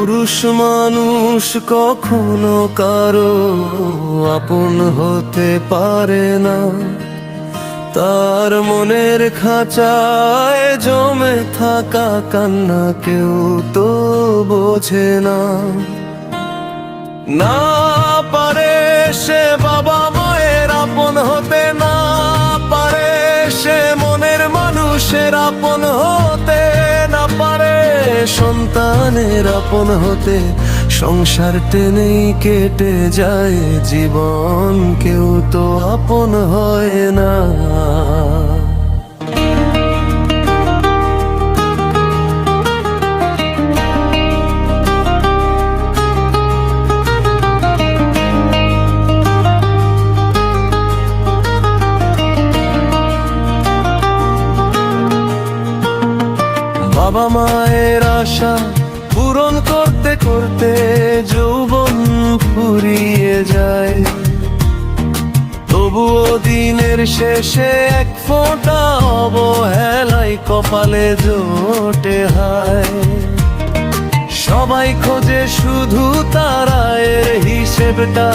পুরুষ মানুষ কখনো কারো আপন হতে পারে না, তার মনের খাঁচায় জমে থাকা কান্না কেউ তো বোঝে না। না পারে সে বাবা মায়ের আপন হতে, না পারে সে মনের মানুষের আপন হতে, না পারে সন্তানের আপন হতে। সংসার টেনেই কেটে যায় জীবন, কেউ তো আপন হয় না। বাবা মায়ের আশা পূরণ করতে করতে যৌবন ফুরিয়ে যায়, তবুও দিনের শেষে এক ফোঁটা অবহেলায় কপালে জোটে হায়। সবাই খোঁজে শুধু তার আয়ের হিসেবটা,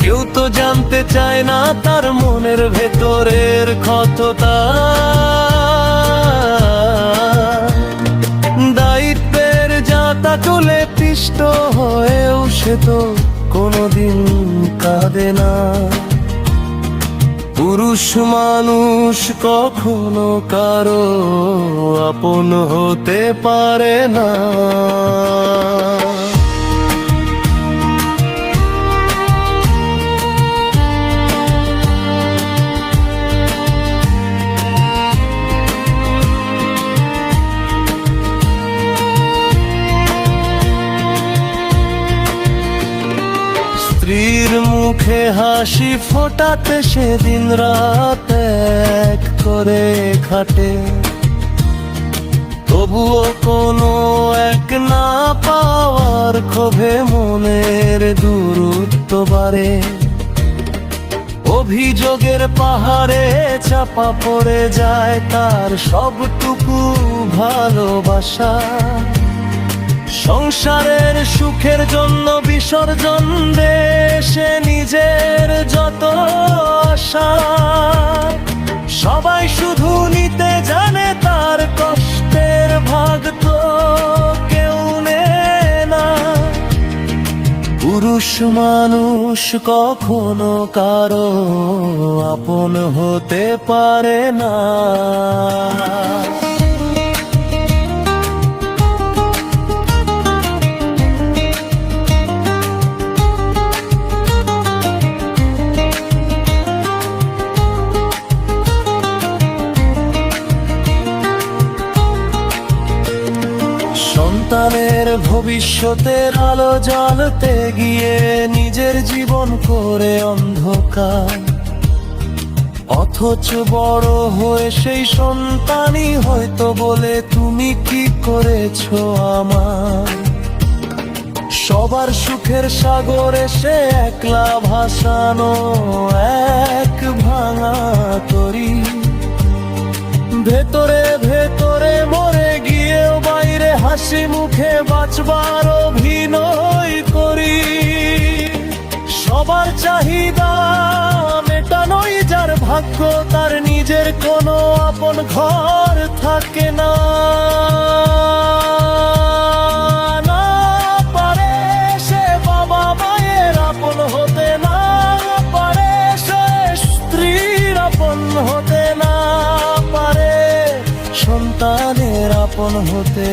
কেউ তো জানতে চায় না তার মনের ভেতরের ক্ষতটা। দায়িত্বের যাতা চলে পিষ্ট হয়েও সে তো কোনোদিন কাঁদে না। পুরুষ মানুষ কখনো কারো আপন হতে পারে না। স্ত্রীর মুখে হাসি ফোটাতে সেদিন রাত এক করে খাটে, তবুও কোনো এক না পাওয়ার ক্ষোভে মনের দূরত্ব বাড়ে। অভিযোগের পাহাড়ে চাপা পড়ে যায় তার সবটুকু ভালোবাসা। সংসারের সুখের জন্য বিসর্জন দেশে নিজের যত আশা। সবাই শুধু নিতে জানে তার কষ্টের ভাগ তো কেউ নেয় না। পুরুষ মানুষ কখনো কারো আপন হতে পারে না। সন্তানের ভবিষ্যতের আলো জ্বালতে গিয়ে নিজের জীবন করে অন্ধকার, অথচ বড় হয়ে সেই সন্তানই হয়তো বলে তুমি কি করেছো আমার। সবার সুখের সাগরে সে একলা ভাসানো এক ভাঙা তরি। ভেতরে ভেতরে মরে গিয়েও বাইরে হাসি মুখে বাঁচবার অভিনয় করি। সবার চাহিদা মেটানোই যার ভাগ্য, তার নিজের কোনো আপন ঘর থাকে না। না পারে সে বাবা মায়ের আপন হতে, না পারে সে স্ত্রীর আপন হতে, না পারে সন্তানের আপন হতে।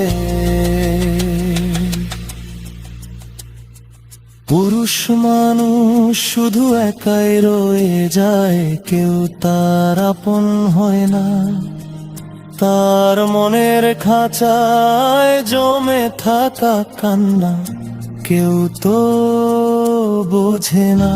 পুরুষ মানুষ শুধু একাই রয়ে যায়, কেউ তার আপন হয় না। তার মনের খাঁচায় জমে থাকা কান্না কেউ তো বোঝে না।